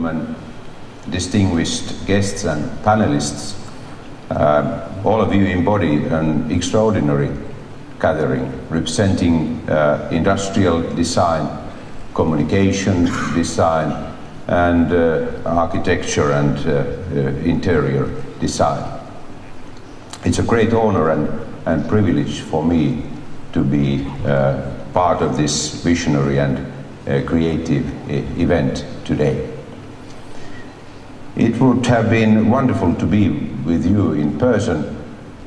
gentlemen, distinguished guests and panelists, all of you embody an extraordinary gathering representing industrial design, communication design, and architecture and interior design. It's a great honor and privilege for me to be part of this visionary and creative event today. It would have been wonderful to be with you in person,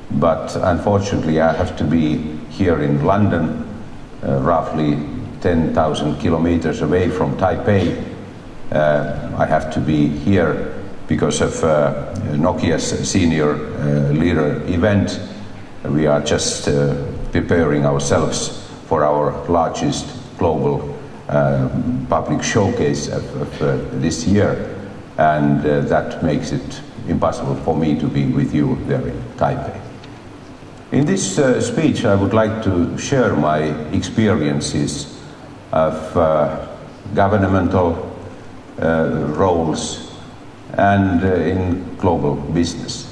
but unfortunately I have to be here in London, roughly 10,000 kilometers away from Taipei. I have to be here because of NOKIA's senior leader event. We are just preparing ourselves for our largest global public showcase of this year, and that makes it impossible for me to be with you there in Taipei. In this speech I would like to share my experiences of governmental roles and in global business.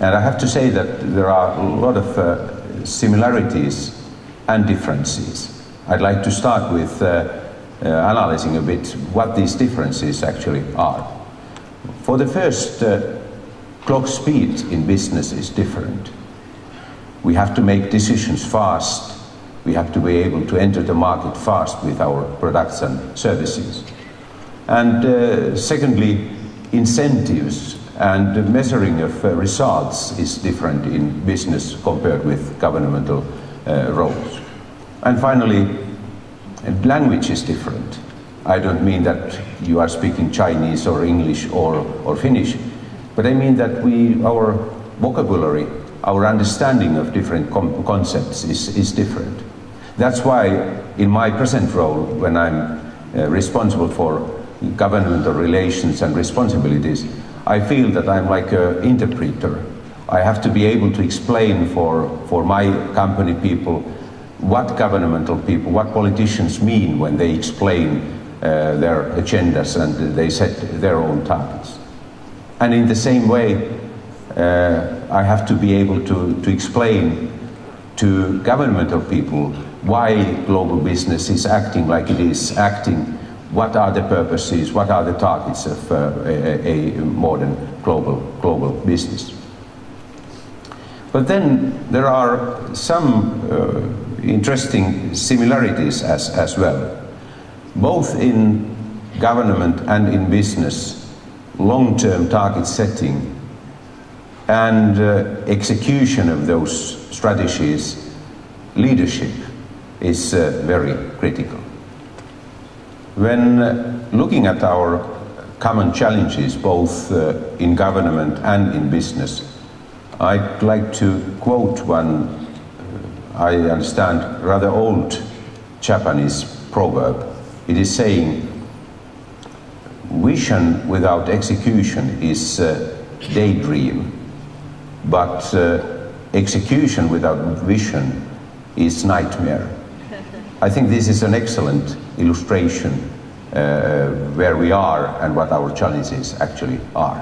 And I have to say that there are a lot of similarities and differences. I'd like to start with analyzing a bit what these differences actually are. For the first, clock speed in business is different. We have to make decisions fast. We have to be able to enter the market fast with our products and services. And secondly, incentives and measuring of results is different in business compared with governmental roles. And finally, language is different. I don't mean that you are speaking Chinese or English or Finnish, but I mean that our vocabulary, our understanding of different concepts is different. That's why in my present role, when I'm responsible for governmental relations and responsibilities, I feel that I'm like an interpreter. I have to be able to explain for my company people what governmental people, what politicians mean when they explain their agendas and they set their own targets. And in the same way, I have to be able to explain to governmental people why global business is acting like it is acting, what are the purposes, what are the targets of a modern global business. But then there are some interesting similarities as well. Both in government and in business, long-term target setting and execution of those strategies, leadership is very critical. When looking at our common challenges, both in government and in business, I'd like to quote one, I understand, rather old Japanese proverb. It is saying, vision without execution is daydream, but execution without vision is nightmare. I think this is an excellent illustration where we are and what our challenges actually are.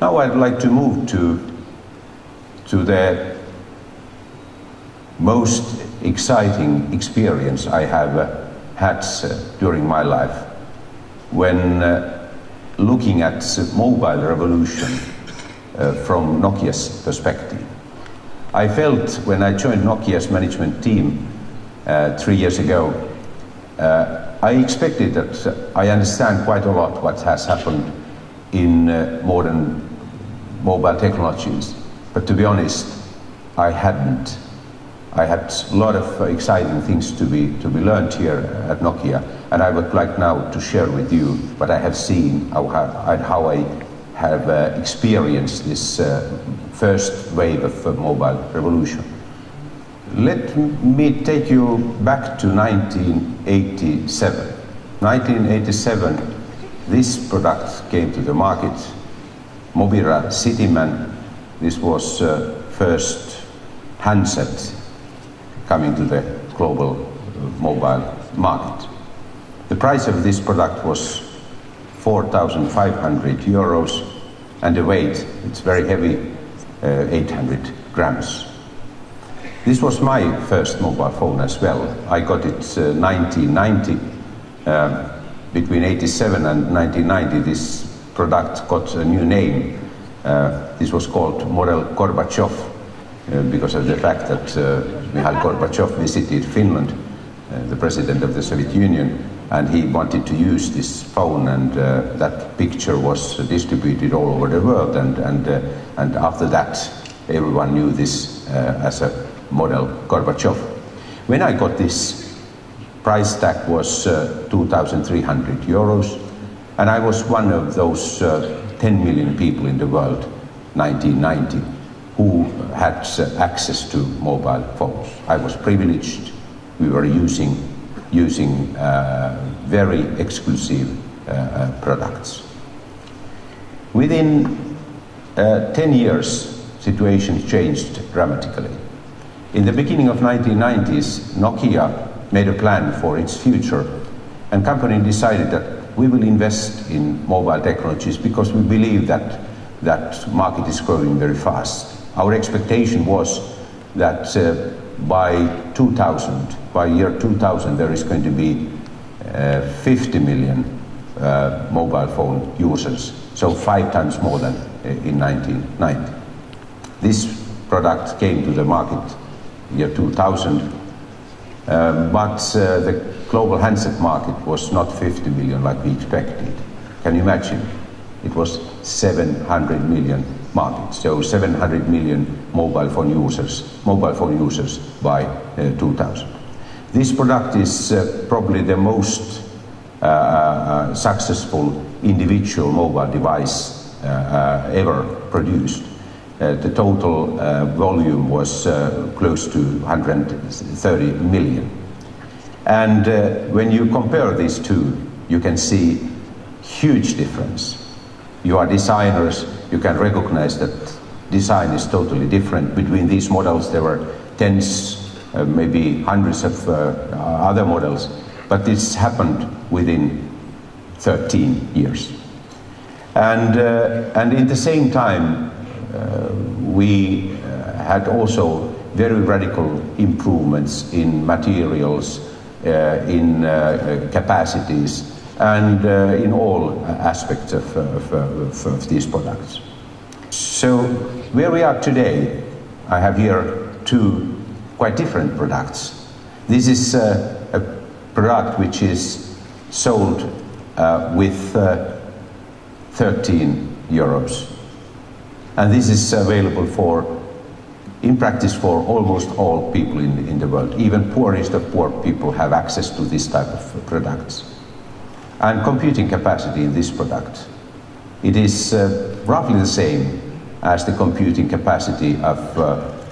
Now I'd like to move to the most exciting experience I have had during my life when looking at the mobile revolution from Nokia's perspective. I felt when I joined Nokia's management team 3 years ago, I expected that I understand quite a lot what has happened in modern mobile technologies, but to be honest, I hadn't. I had a lot of exciting things to be learned here at Nokia, and I would like now to share with you what I have seen, how I have experienced this first wave of mobile revolution. Let me take you back to 1987. 1987, this product came to the market, Mobira Cityman. This was first handset coming to the global mobile market. The price of this product was 4,500 euros, and the weight, it's very heavy, 800 grams. This was my first mobile phone as well. I got it 1990. Between 87 and 1990, this product got a new name. This was called Model Gorbachev, because of the fact that Mikhail Gorbachev visited Finland, the president of the Soviet Union, and he wanted to use this phone, and that picture was distributed all over the world, and after that everyone knew this as a Model Gorbachev. When I got this, price tag was 2,300 euros, and I was one of those 10 million people in the world, 1990, who had access to mobile phones. I was privileged. We were using very exclusive products. Within 10 years, situation changed dramatically. In the beginning of 1990s, NOKIA made a plan for its future, and company decided that we will invest in mobile technologies because we believe that that market is growing very fast. Our expectation was that by year 2000, there is going to be 50 million mobile phone users, so 5 times more than in 1990. This product came to the market year 2000, but the global handset market was not 50 million like we expected. Can you imagine? It was 700 million market, so 700 million mobile phone users by 2000. This product is probably the most successful individual mobile device ever produced. The total volume was close to 130 million. And when you compare these two, you can see huge difference. You are designers, you can recognize that design is totally different. Between these models there were tens, maybe hundreds of other models, but this happened within 13 years. And in the same time, we had also very radical improvements in materials, in capacities, and in all aspects of these products. So where we are today, I have here two quite different products. This is a product which is sold with 13 euros. And this is available in practice for almost all people in the world. Even poorest of poor people have access to this type of products. And computing capacity in this product, it is roughly the same as the computing capacity of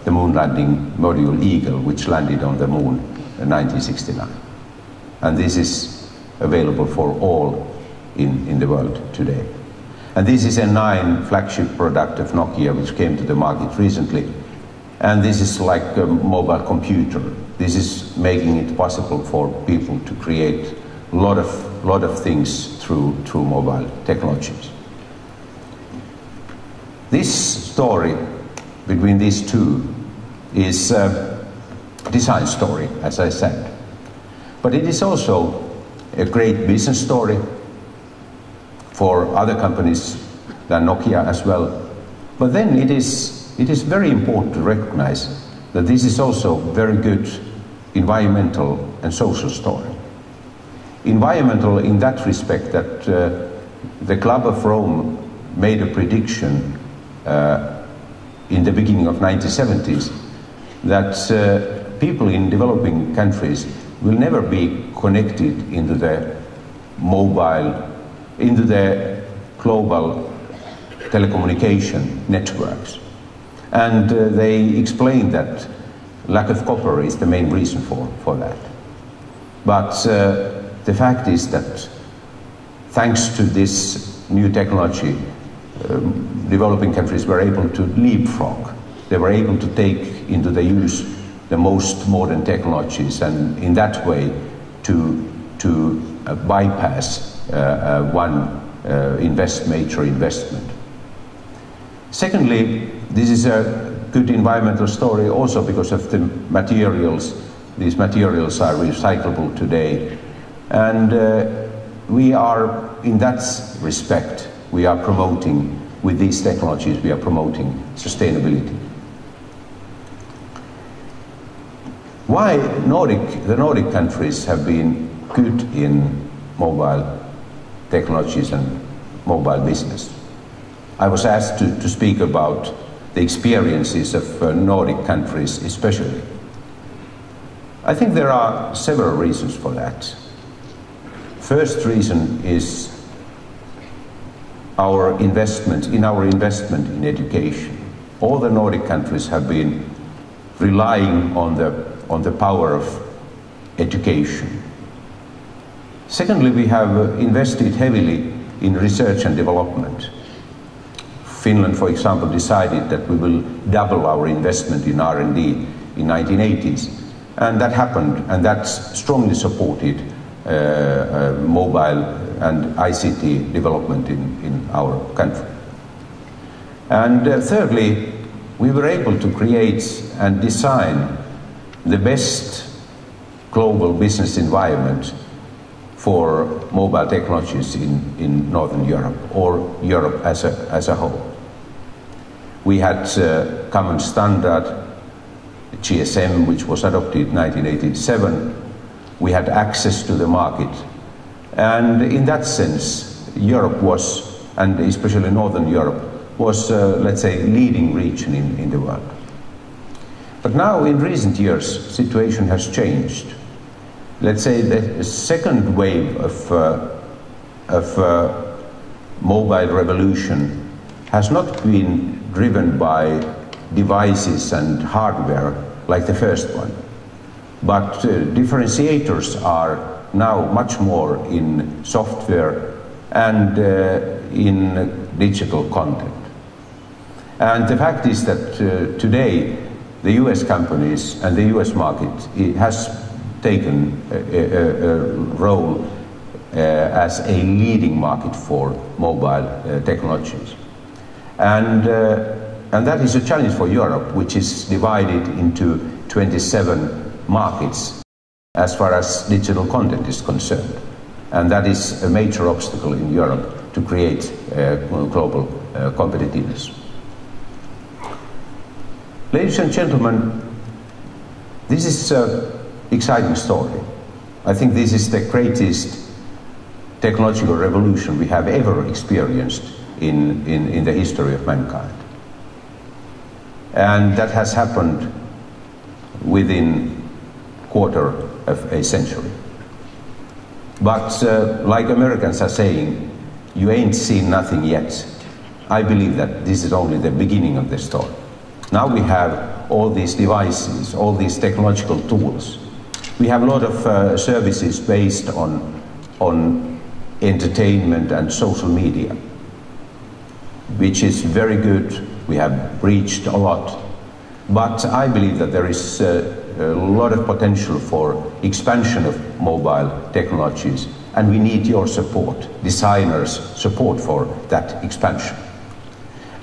the moon landing module Eagle, which landed on the moon in 1969. And this is available for all in the world today. And this is a 9 flagship product of NOKIA, which came to the market recently. And this is like a mobile computer. This is making it possible for people to create a lot of things through mobile technologies. This story between these two is a design story, as I said. But it is also a great business story for other companies than NOKIA as well. But then it is very important to recognize that this is also very good environmental and social story. Environmental in that respect that the Club of Rome made a prediction in the beginning of 1970s that people in developing countries will never be connected into the global telecommunication networks. And they explained that lack of copper is the main reason for that. But the fact is that thanks to this new technology, developing countries were able to leapfrog. They were able to take into the use the most modern technologies, and in that way to bypass one major investment. Secondly, this is a good environmental story also because of the materials. These materials are recyclable today, and we are, in that respect, we are promoting, with these technologies, we are promoting sustainability. Why the Nordic countries have been good in mobile technologies and mobile business? I was asked to speak about the experiences of Nordic countries especially. I think there are several reasons for that. First reason is our investment in education. All the Nordic countries have been relying on the power of education. Secondly, we have invested heavily in research and development. Finland, for example, decided that we will double our investment in R&D in 1980s, and that happened, and that strongly supported mobile and ICT development in our country. And thirdly, we were able to create and design the best global business environment for mobile technologies in Northern Europe, or Europe as a whole. We had common standard, GSM, which was adopted in 1987. We had access to the market. And in that sense, Europe was, and especially Northern Europe, was, let's say, leading region in the world. But now, in recent years, situation has changed. Let's say the second wave of mobile revolution has not been driven by devices and hardware like the first one, but differentiators are now much more in software and in digital content. And the fact is that today the US companies and the US market has taken a role as a leading market for mobile technologies. And that is a challenge for Europe, which is divided into 27 markets as far as digital content is concerned. And that is a major obstacle in Europe to create global competitiveness. Ladies and gentlemen, this is an exciting story. I think this is the greatest technological revolution we have ever experienced in the history of mankind. And that has happened within a quarter of a century. But like Americans are saying, you ain't seen nothing yet. I believe that this is only the beginning of the story. Now we have all these devices, all these technological tools. We have a lot of services based on entertainment and social media, which is very good. We have reached a lot. But I believe that there is a lot of potential for expansion of mobile technologies, and we need your support, designers' support for that expansion.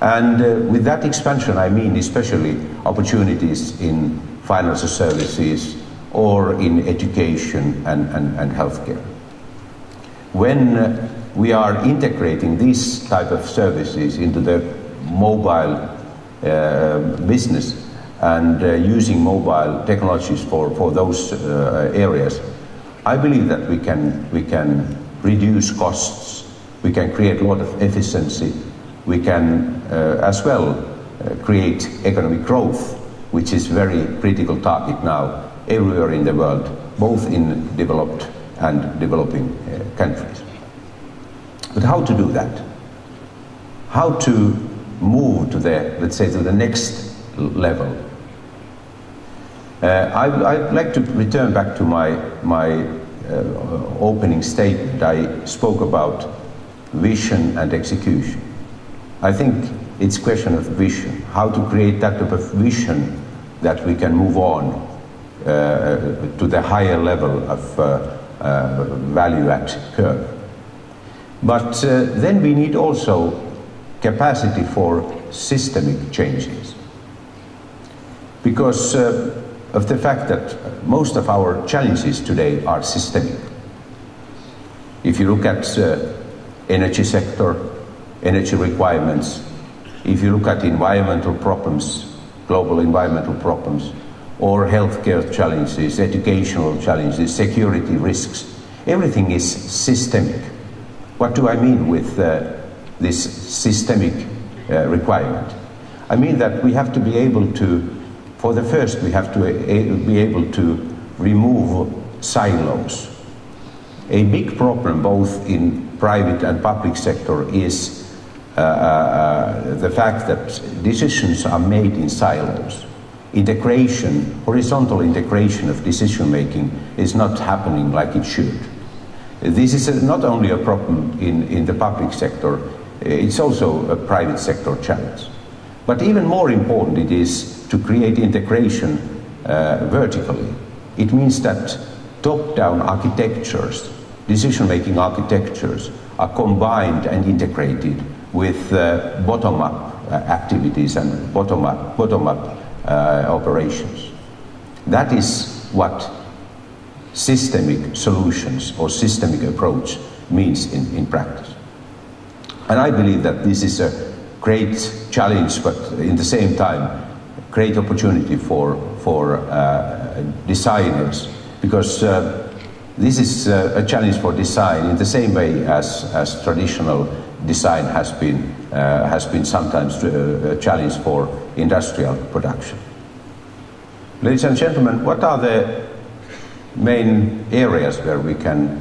And with that expansion, I mean especially opportunities in financial services or in education and healthcare. When we are integrating these type of services into the mobile business and using mobile technologies for those areas, I believe that we can reduce costs, we can create a lot of efficiency, we can as well create economic growth, which is a very critical target now everywhere in the world, both in developed and developing countries. But how to do that? How to move to the, let's say, to the next level? I'd like to return back to my opening statement. I spoke about vision and execution. I think it's a question of vision, how to create that type of vision that we can move on to the higher level of value add curve. But then we need also capacity for systemic changes, because of the fact that most of our challenges today are systemic. If you look at energy sector, energy requirements, if you look at environmental problems, global environmental problems, or healthcare challenges, educational challenges, security risks, everything is systemic. What do I mean with this systemic requirement? I mean that we have to be able to, for the first, we have to be able to remove silos. A big problem both in private and public sector is the fact that decisions are made in silos. Integration, horizontal integration of decision making is not happening like it should. This is not only a problem in the public sector, it's also a private sector challenge. But even more important it is to create integration vertically. It means that top-down architectures, decision-making architectures are combined and integrated with bottom-up activities and bottom-up operations. That is what systemic solutions or systemic approach means in practice. And I believe that this is a great challenge, but in the same time, great opportunity for designers, because this is a challenge for design in the same way as traditional design has been sometimes a challenge for industrial production. Ladies and gentlemen, what are the main areas where we can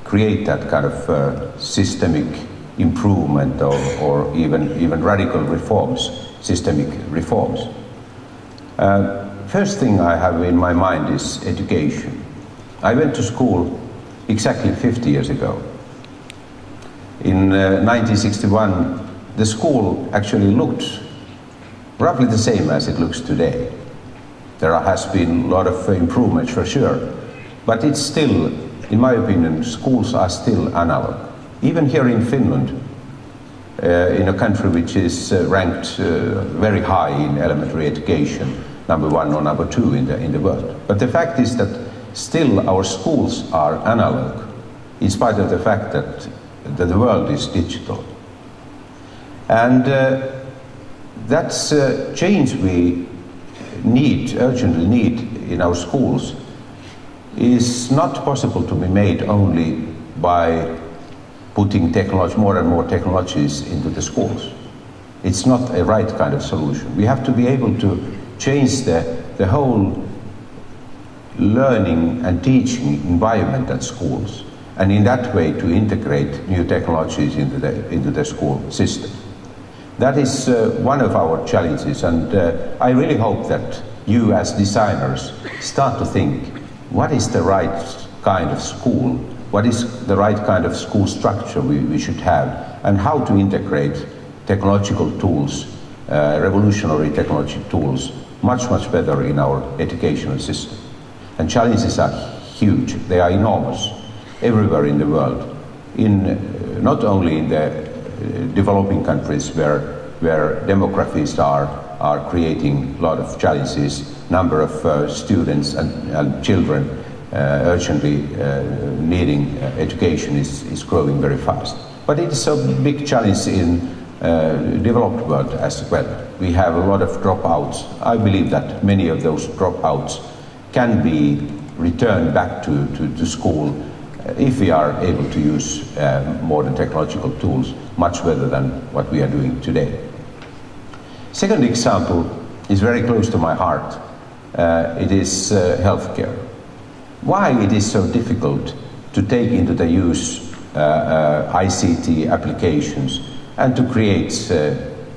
create that kind of systemic improvement or even radical reforms, systemic reforms? First thing I have in my mind is education. I went to school exactly 50 years ago. In 1961, the school actually looked roughly the same as it looks today. There has been a lot of improvements for sure, but it's still, in my opinion, schools are still analog. Even here in Finland, in a country which is ranked very high in elementary education, number 1 or number 2 in the world. But the fact is that still our schools are analog, in spite of the fact that the world is digital. And that's a change we urgently need in our schools is not possible to be made only by putting more and more technologies into the schools. It's not a right kind of solution. We have to be able to change the whole learning and teaching environment at schools, and in that way to integrate new technologies into the school system. That is one of our challenges, and I really hope that you as designers start to think, what is the right kind of school? What is the right kind of school structure we should have? And how to integrate technological tools, revolutionary technology tools, much better in our educational system. And challenges are huge, they are enormous, everywhere in the world, not only in the developing countries where demographies are creating a lot of challenges. Number of students and children urgently needing education is growing very fast. But it's a big challenge in developed world as well. We have a lot of dropouts. I believe that many of those dropouts can be returned back to school if we are able to use modern technological tools much better than what we are doing today. Second example is very close to my heart. It is healthcare. Why it is so difficult to take into the use ICT applications and to create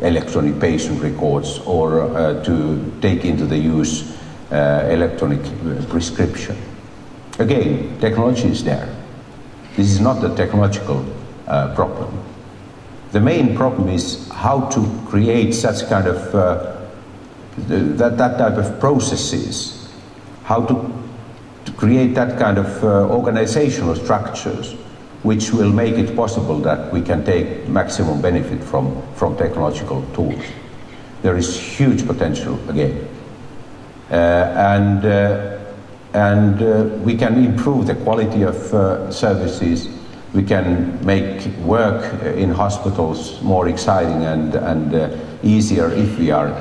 electronic patient records or to take into the use electronic prescription. Again, technology is there. This is not a technological problem. The main problem is how to create such kind of that type of processes, how to create that kind of organizational structures which will make it possible that we can take maximum benefit from technological tools. There is huge potential again. We can improve the quality of services. We can make work in hospitals more exciting and easier if we are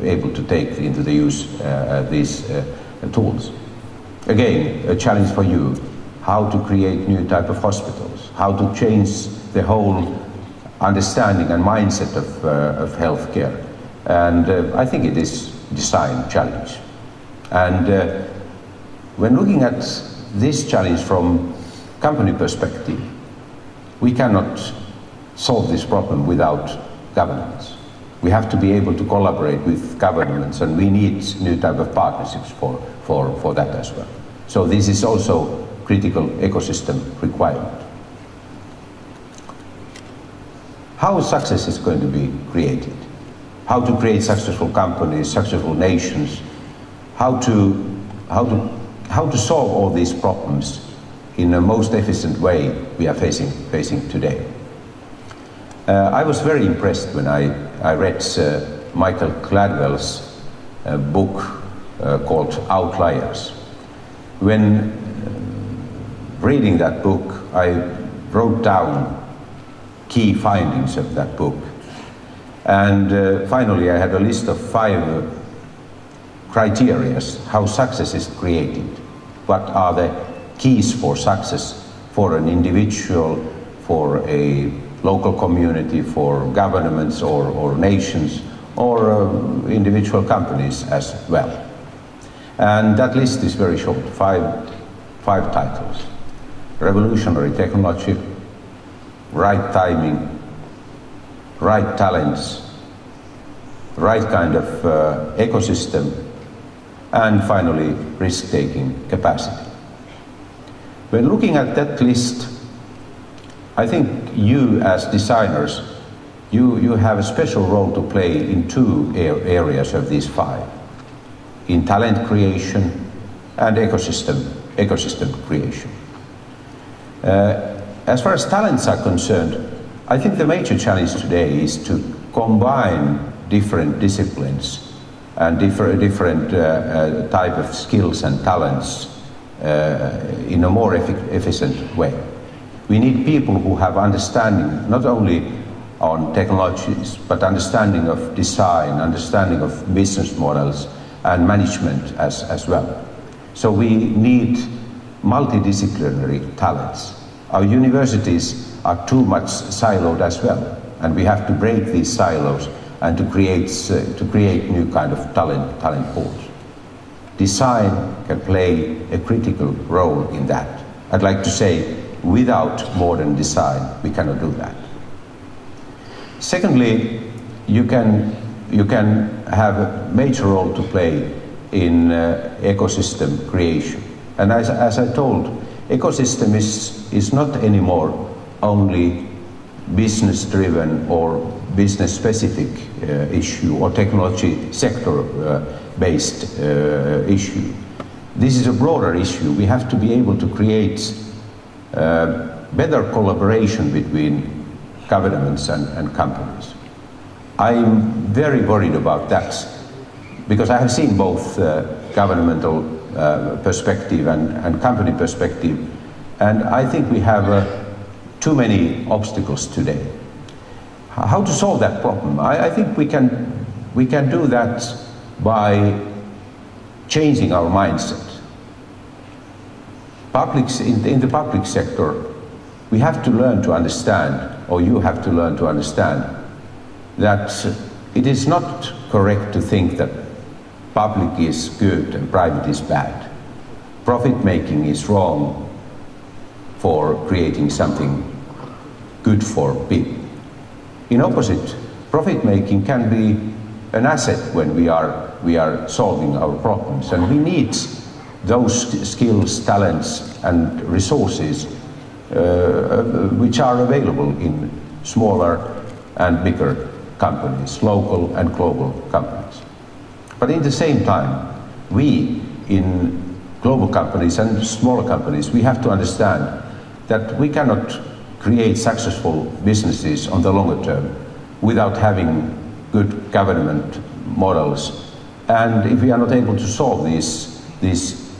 able to take into the use these tools. Again, a challenge for you, how to create new type of hospitals, how to change the whole understanding and mindset of healthcare. And I think it is design challenge. And when looking at this challenge from company perspective, we cannot solve this problem without governments. We have to be able to collaborate with governments, and we need new type of partnerships for that as well. So this is also critical ecosystem requirement. How success is going to be created? How to create successful companies, successful nations? How to solve all these problems in the most efficient way we are facing today? I was very impressed when I read Michael Gladwell's book called Outliers. When reading that book, I wrote down key findings of that book. And finally, I had a list of 5 criteria how success is created. What are the keys for success for an individual, for a local community, for governments or nations, or individual companies as well. And that list is very short, 5 titles. Revolutionary technology, right timing, right talents, right kind of ecosystem, and finally risk-taking capacity. When looking at that list, I think you as designers, you have a special role to play in 2 areas of these 5, in talent creation and ecosystem creation. As far as talents are concerned, I think the major challenge today is to combine different disciplines and different type of skills and talents in a more efficient way. We need people who have understanding not only on technologies, but understanding of design, understanding of business models and management as well. So we need multidisciplinary talents. Our universities are too much siloed as well, and we have to break these silos and to create new kind of talent pools. Design can play a critical role in that. I'd like to say, without modern design, we cannot do that. Secondly, you can have a major role to play in ecosystem creation. And as I told, ecosystem is not anymore only business-driven or business-specific issue or technology sector-based issue. This is a broader issue. We have to be able to create better collaboration between governments and companies. I'm very worried about that because I have seen both governmental perspective and company perspective, and I think we have too many obstacles today. How to solve that problem? I think we can do that by changing our mindset. In the public sector, we have to learn to understand, or you have to learn to understand, that it is not correct to think that public is good and private is bad. Profit making is wrong for creating something good for people. In opposite, profit making can be an asset when we are solving our problems, and we need those skills, talents and resources which are available in smaller and bigger companies, local and global companies. But at the same time, we in global companies and smaller companies, we have to understand that we cannot create successful businesses on the longer term without having good government models. And if we are not able to solve these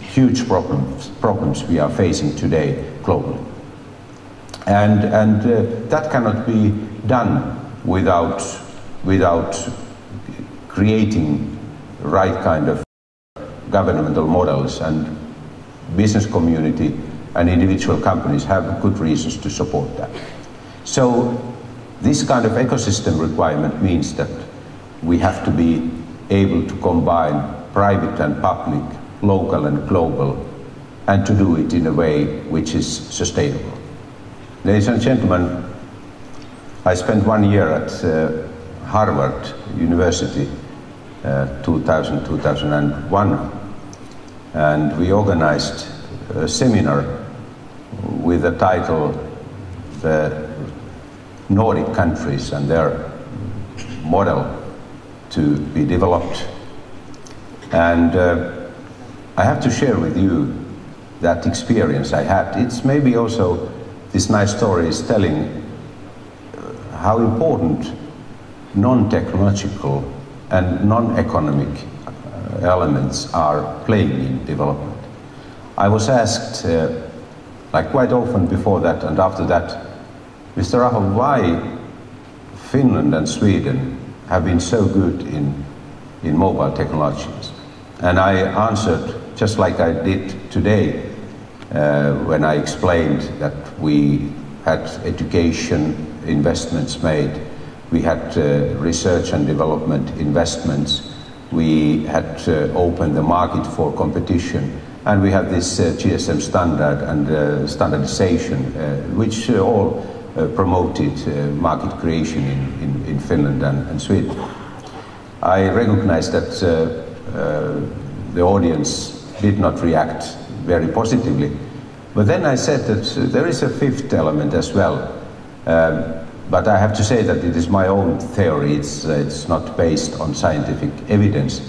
huge problems we are facing today globally. And that cannot be done without creating the right kind of governmental models, and business community and individual companies have good reasons to support that. So this kind of ecosystem requirement means that we have to be able to combine private and public, local and global, and to do it in a way which is sustainable. Ladies and gentlemen, I spent 1 year at Harvard University, 2000-2001, and we organized a seminar with the title "The Nordic Countries and Their Model to be Developed." And I have to share with you that experience I had. It's maybe also, this nice story is telling how important non-technological and non-economic elements are playing in development. I was asked, like quite often before that and after that, Mr. Aho, why Finland and Sweden have been so good in mobile technologies? And I answered just like I did today when I explained that we had education investments made, we had research and development investments, we had opened the market for competition, and we had this GSM standard and standardization, which all promoted market creation in Finland and Sweden. I recognize that the audience did not react very positively, but then I said that there is a fifth element as well. But I have to say that it is my own theory, it's not based on scientific evidence.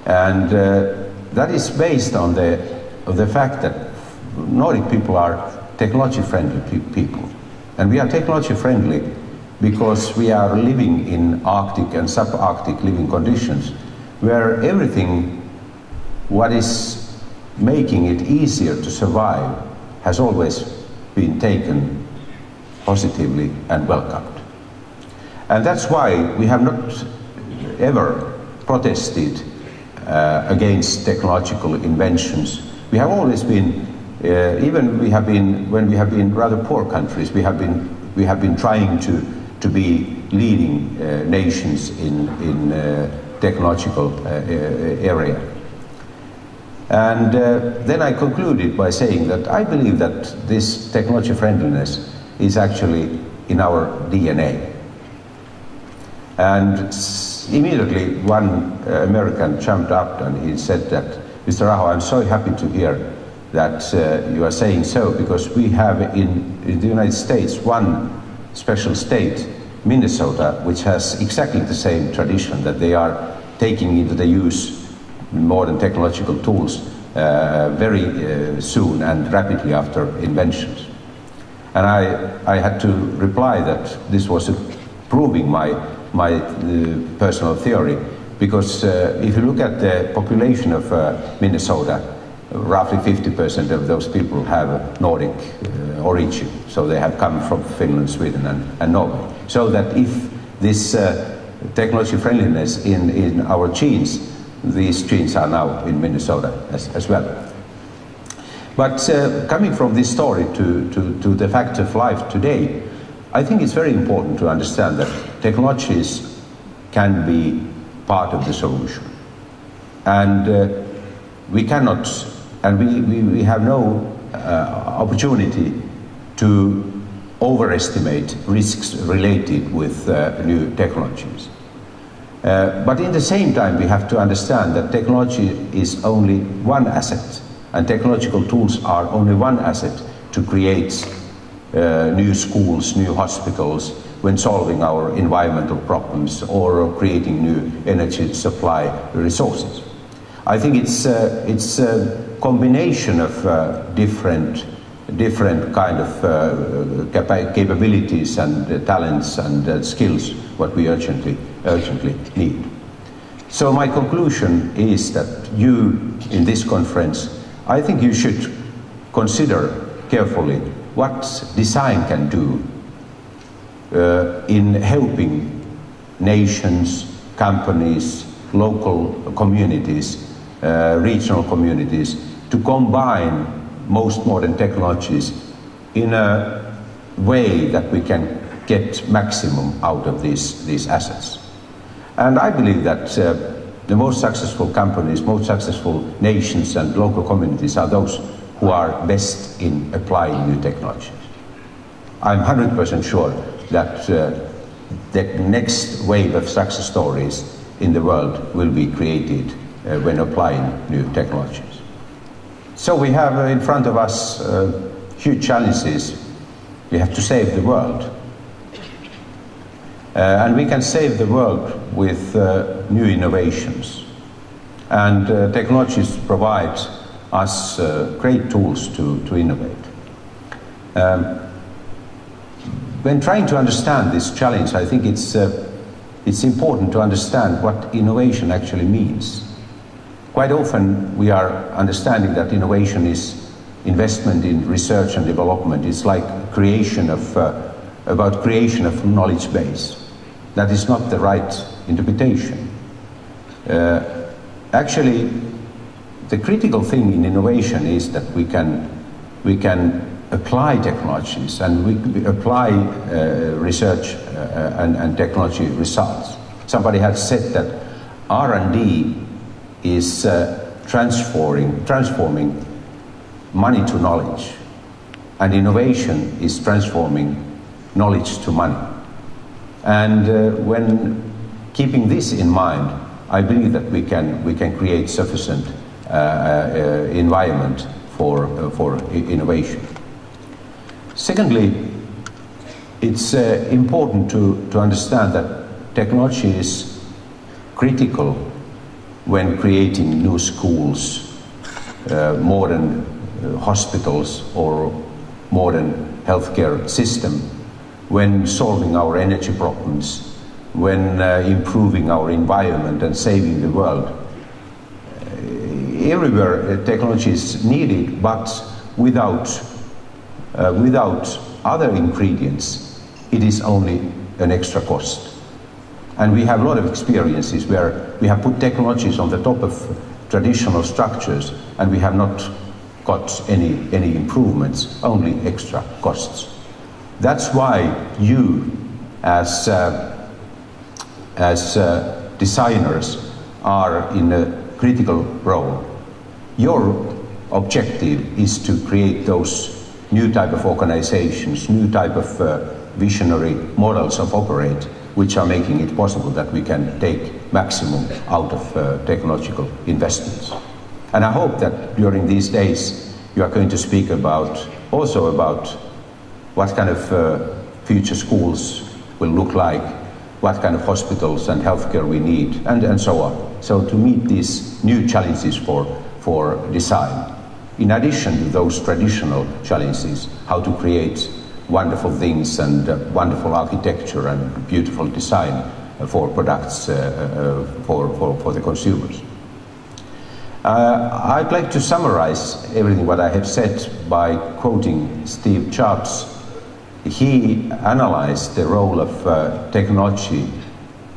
And that is based on the fact that Nordic people are technology-friendly people. And we are technology-friendly because we are living in Arctic and subarctic living conditions, where everything what is making it easier to survive has always been taken positively and welcomed. And that's why we have not ever protested against technological inventions. We have always been, even when we have been rather poor countries, we have been trying to be leading nations in technological area. And then I concluded by saying that I believe that this technology friendliness is actually in our DNA. And immediately one American jumped up and he said that, Mr. Aho, I'm so happy to hear that you are saying so, because we have in the United States one special state, Minnesota, which has exactly the same tradition, that they are taking into the use modern technological tools very soon and rapidly after inventions. And I had to reply that this was proving my personal theory, because if you look at the population of Minnesota, roughly 50% of those people have Nordic origin, so they have come from Finland, Sweden and Norway. So that if this technology friendliness in our genes, these genes are now in Minnesota as well. But coming from this story to the fact of life today, I think it's very important to understand that technologies can be part of the solution. And we cannot, and we have no opportunity to overestimate risks related with new technologies. But in the same time, we have to understand that technology is only one asset, and technological tools are only one asset to create new schools, new hospitals, when solving our environmental problems or creating new energy supply resources. I think it's a combination of different different kind of capabilities and talents and skills what we urgently need. So my conclusion is that you, in this conference, I think you should consider carefully what design can do in helping nations, companies, local communities, regional communities to combine most modern technologies in a way that we can get maximum out of these assets. And I believe that the most successful companies, most successful nations and local communities are those who are best in applying new technologies. I'm 100% sure that the next wave of success stories in the world will be created when applying new technologies. So we have in front of us huge challenges. We have to save the world. And we can save the world with new innovations. And technologies provide us great tools to innovate. When trying to understand this challenge, I think it's important to understand what innovation actually means. Quite often we are understanding that innovation is investment in research and development. It's like about creation of knowledge base. That is not the right interpretation. Actually, the critical thing in innovation is that we can apply technologies and we apply research and technology results. Somebody has said that R&D is transforming money to knowledge, and innovation is transforming knowledge to money. And when keeping this in mind, I believe that we can create sufficient environment for innovation. Secondly, it's important to understand that technology is critical when creating new schools, modern hospitals or modern healthcare system, when solving our energy problems, when improving our environment and saving the world. Everywhere technology is needed, but without other ingredients, it is only an extra cost. And we have a lot of experiences where we have put technologies on the top of traditional structures and we have not got any improvements, only extra costs. That's why you, as designers, are in a critical role. Your objective is to create those new type of organizations, new type of visionary models of operate, which are making it possible that we can take maximum out of technological investments. And I hope that during these days you are going to speak also about what kind of future schools will look like, what kind of hospitals and healthcare we need, and so on. So to meet these new challenges for design, in addition to those traditional challenges, how to create wonderful things and wonderful architecture and beautiful design for products for the consumers. I'd like to summarize everything what I have said by quoting Steve Jobs. He analyzed the role of technology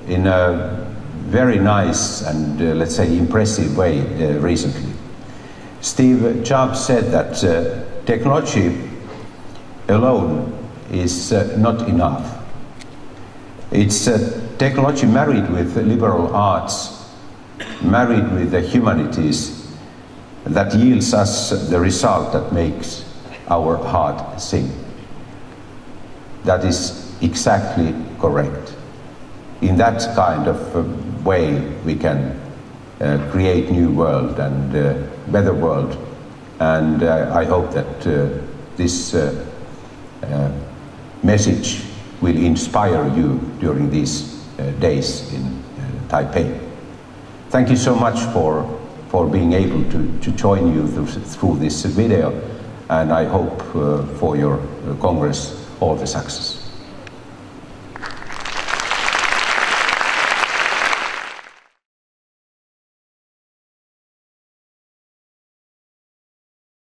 in a very nice and let's say impressive way recently. Steve Jobs said that technology alone is not enough. It's technology married with liberal arts, married with the humanities, that yields us the result that makes our heart sing. That is exactly correct. In that kind of way we can create new world and better world, and I hope that this message will inspire you during these days in Taipei. Thank you so much for being able to join you through this video, and I hope for your Congress all the success.